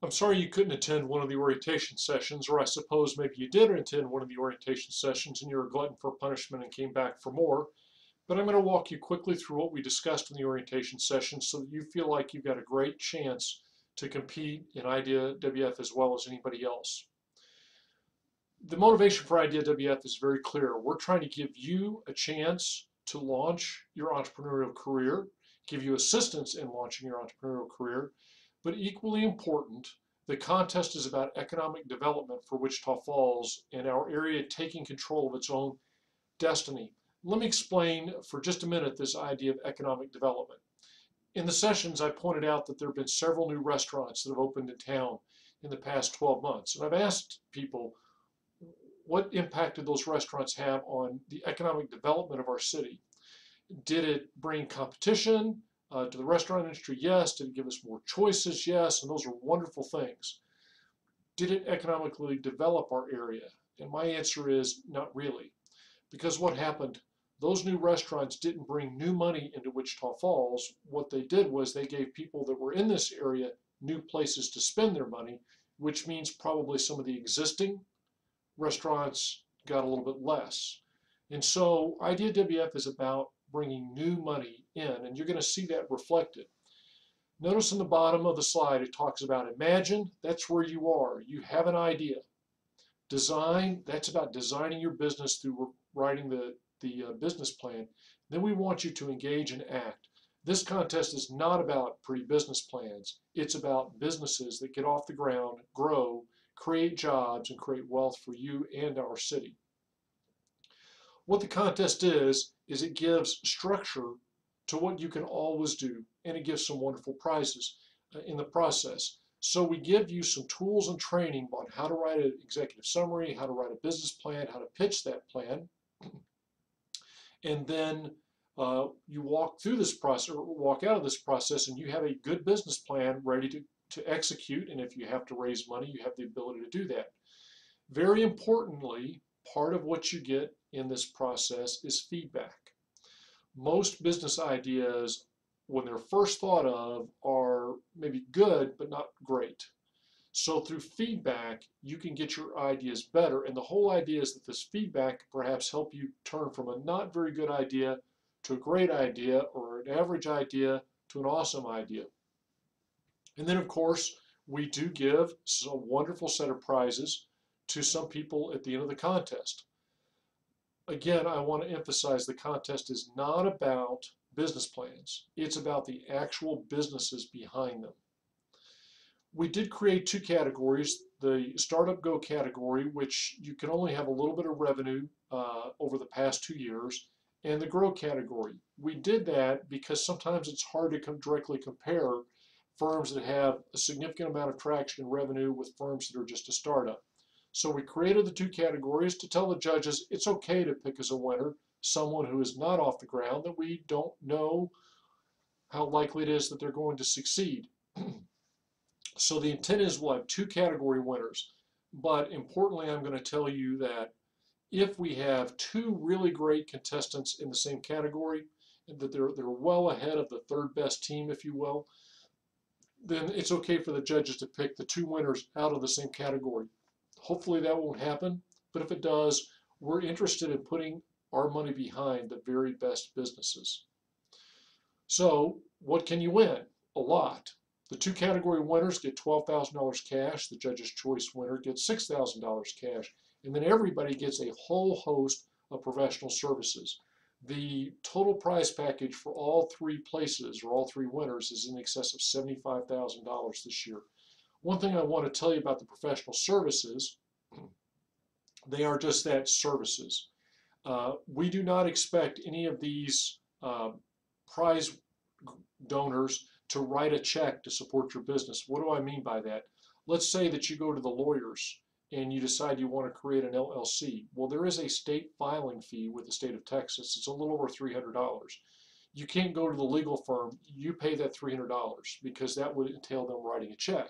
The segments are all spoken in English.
I'm sorry you couldn't attend one of the orientation sessions, or I suppose maybe you did attend one of the orientation sessions and you're a glutton for punishment and came back for more. But I'm going to walk you quickly through what we discussed in the orientation session so that you feel like you've got a great chance to compete in IdeaWF as well as anybody else. The motivation for IdeaWF is very clear. We're trying to give you a chance to launch your entrepreneurial career, give you assistance in launching your entrepreneurial career, but equally important, the contest is about economic development for Wichita Falls and our area taking control of its own destiny. Let me explain for just a minute this idea of economic development. In the sessions, I pointed out that there have been several new restaurants that have opened in town in the past 12 months. And I've asked people, what impact did those restaurants have on the economic development of our city? Did it bring competition to the restaurant industry? Yes. Did it give us more choices? Yes. And those are wonderful things. Did it economically develop our area? And my answer is not really. Because what happened, those new restaurants didn't bring new money into Wichita Falls. What they did was they gave people that were in this area new places to spend their money, which means probably some of the existing restaurants got a little bit less. And so IdeaWF is about bringing new money in, and you're going to see that reflected. Notice in the bottom of the slide it talks about imagine, that's where you are. You have an idea. Design, that's about designing your business through writing the business plan. Then we want you to engage and act. This contest is not about pretty business plans. It's about businesses that get off the ground, grow, create jobs, and create wealth for you and our city. What the contest is it gives structure to what you can always do, and it gives some wonderful prizes in the process. So we give you some tools and training on how to write an executive summary, how to write a business plan, how to pitch that plan. And then you walk through this process, or walk out of this process, and you have a good business plan ready to execute. And if you have to raise money, you have the ability to do that. Very importantly, part of what you get in this process is feedback. Most business ideas, when they're first thought of, are maybe good, but not great. So through feedback, you can get your ideas better. And the whole idea is that this feedback perhaps help you turn from a not very good idea to a great idea, or an average idea to an awesome idea. And then, of course, we do give a wonderful set of prizes to some people at the end of the contest. Again, I want to emphasize the contest is not about business plans. It's about the actual businesses behind them. We did create two categories, the Startup Go category, which you can only have a little bit of revenue over the past 2 years, and the Grow category. We did that because sometimes it's hard to directly compare firms that have a significant amount of traction and revenue with firms that are just a startup. So we created the two categories to tell the judges it's okay to pick as a winner someone who is not off the ground, that we don't know how likely it is that they're going to succeed. So the intent is we'll have two category winners. But importantly, I'm going to tell you that if we have two really great contestants in the same category, and that they're well ahead of the third best team, if you will, then it's okay for the judges to pick the two winners out of the same category. Hopefully that won't happen, but if it does, we're interested in putting our money behind the very best businesses. So what can you win? A lot. The two category winners get $12,000 cash. The Judge's Choice winner gets $6,000 cash. And then everybody gets a whole host of professional services. The total prize package for all three places, or all three winners, is in excess of $75,000 this year. One thing I want to tell you about the professional services, they are just that, services. We do not expect any of these prize donors to write a check to support your business. What do I mean by that? Let's say that you go to the lawyers and you decide you want to create an LLC. Well, there is a state filing fee with the state of Texas. It's a little over $300. You can't go to the legal firm. You pay that $300 because that would entail them writing a check.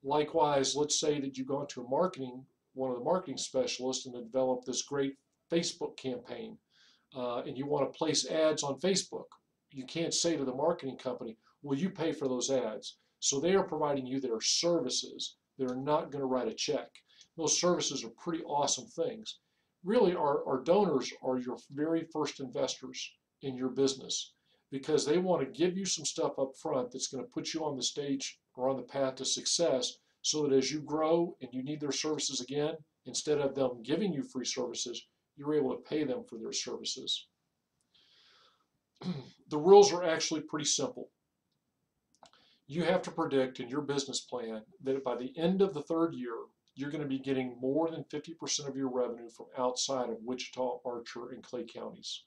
Likewise, let's say that you go into one of the marketing specialists, and develop this great Facebook campaign, and you want to place ads on Facebook. You can't say to the marketing company, well, you pay for those ads. So they are providing you their services. They're not going to write a check. Those services are pretty awesome things. Really, our donors are your very first investors in your business because they want to give you some stuff up front that's going to put you on the stage or on the path to success so that as you grow and you need their services again, instead of them giving you free services, you're able to pay them for their services. The rules are actually pretty simple. You have to predict in your business plan that by the end of the third year, you're going to be getting more than 50% of your revenue from outside of Wichita, Archer, and Clay counties.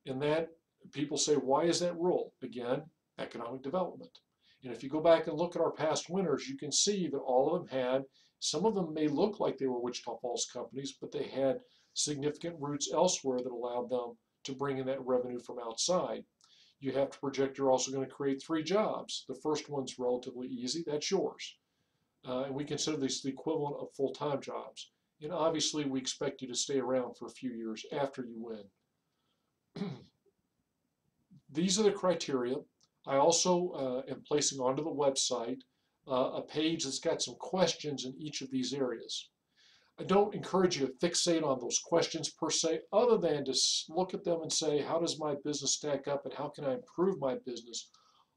And that, people say, why is that rule? Again, economic development. And if you go back and look at our past winners, you can see that all of them had, some of them may look like they were Wichita Falls companies, but they had significant roots elsewhere that allowed them to bring in that revenue from outside. You have to project you're also going to create 3 jobs. The first one's relatively easy, that's yours. And we consider this the equivalent of full-time jobs. And obviously we expect you to stay around for a few years after you win. These are the criteria. I also am placing onto the website a page that's got some questions in each of these areas. I don't encourage you to fixate on those questions per se, other than to look at them and say, how does my business stack up and how can I improve my business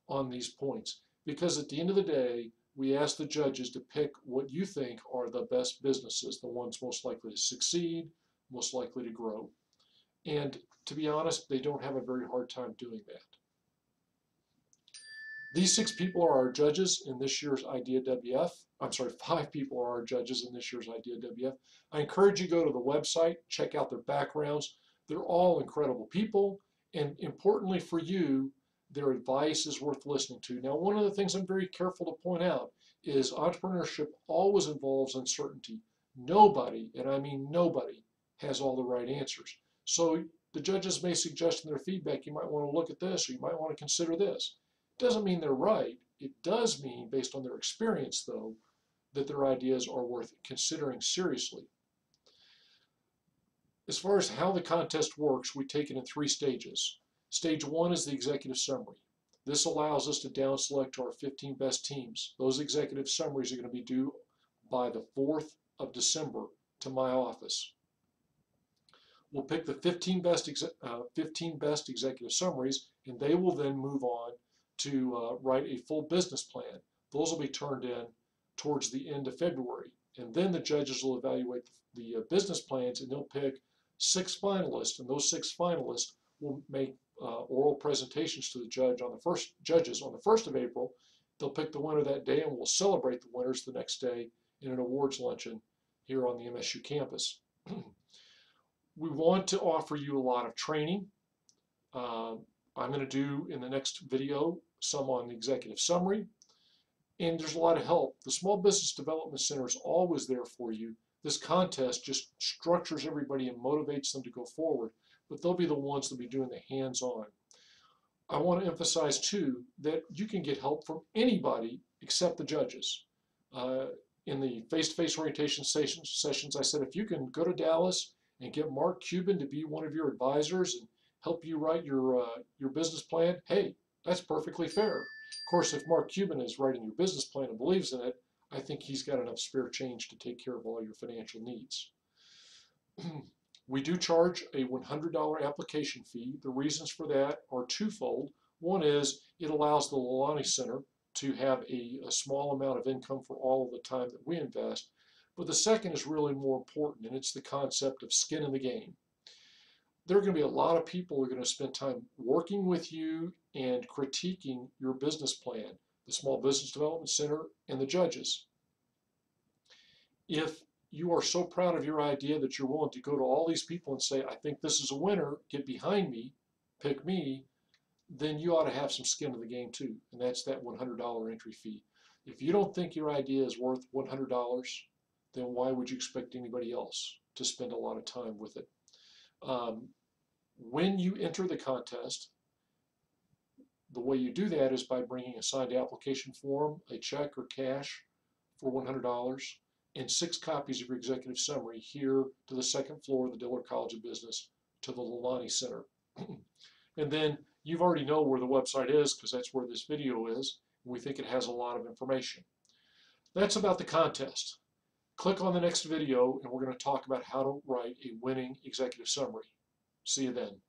on these points? Because at the end of the day, we ask the judges to pick what you think are the best businesses, the ones most likely to succeed, most likely to grow. And to be honest, they don't have a very hard time doing that. These 6 people are our judges in this year's IdeaWF. I'm sorry, 5 people are our judges in this year's IdeaWF. I encourage you to go to the website, check out their backgrounds. They're all incredible people, and importantly for you, their advice is worth listening to. Now, one of the things I'm very careful to point out is entrepreneurship always involves uncertainty. Nobody, and I mean nobody, has all the right answers. So the judges may suggest in their feedback, you might want to look at this, or you might want to consider this. Doesn't mean they're right. It does mean, based on their experience, though, that their ideas are worth considering seriously. As far as how the contest works, we take it in 3 stages. Stage 1 is the executive summary. This allows us to down select to our 15 best teams. Those executive summaries are going to be due by the 4th of December to my office. We'll pick the 15 best executive summaries, and they will then move on to write a full business plan. Those will be turned in towards the end of February. And then the judges will evaluate the business plans, and they'll pick 6 finalists, and those 6 finalists will make oral presentations to the judges on the 1st of April. They'll pick the winner that day, and we'll celebrate the winners the next day in an awards luncheon here on the MSU campus. We want to offer you a lot of training. I'm going to do in the next video some on the executive summary, and there's a lot of help. The Small Business Development Center is always there for you. This contest just structures everybody and motivates them to go forward, but they'll be the ones that'll be doing the hands-on. I want to emphasize too that you can get help from anybody except the judges. In the face-to-face orientation sessions, I said if you can go to Dallas and get Mark Cuban to be one of your advisors and help you write your business plan, hey, that's perfectly fair. Of course, if Mark Cuban is writing your business plan and believes in it, I think he's got enough spare change to take care of all your financial needs. We do charge a $100 application fee. The reasons for that are twofold. One is it allows the Lilani Center to have a small amount of income for all of the time that we invest. But the second is really more important, and it's the concept of skin in the game. There are going to be a lot of people who are going to spend time working with you and critiquing your business plan, the Small Business Development Center and the judges. If you are so proud of your idea that you're willing to go to all these people and say, I think this is a winner, get behind me, pick me, then you ought to have some skin in the game too, and that's that $100 entry fee. If you don't think your idea is worth $100, then why would you expect anybody else to spend a lot of time with it? When you enter the contest, the way you do that is by bringing a signed application form, a check or cash for $100, and 6 copies of your executive summary here to the 2nd floor of the Dillard College of Business to the Lilani Center. And then you already know where the website is because that's where this video is. We think it has a lot of information. That's about the contest. Click on the next video and we're going to talk about how to write a winning executive summary. See you then.